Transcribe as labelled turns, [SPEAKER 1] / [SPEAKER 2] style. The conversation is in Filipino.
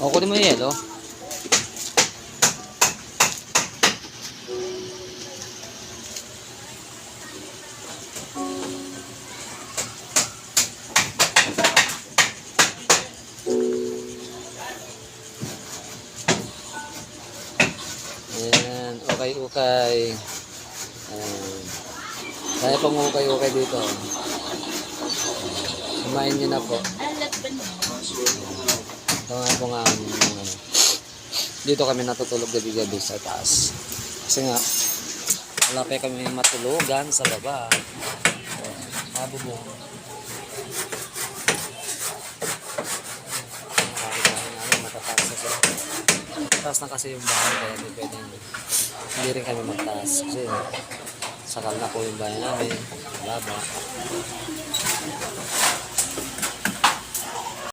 [SPEAKER 1] Kukunin mo yung yelo. Ayan, okay. Ayan. Kaya pang okay dito. Kumain nyo na po. Ito nga po nga, dito kami natutulog gabi-gabi sa taas. Kasi nga, wala pa kami matulugan sa baba. Mabubong. Mataas na kasi yung bahay, kaya hindi pwedeng, hindi rin kami magtaas. Kasi sakal na po yung bahay namin, baba.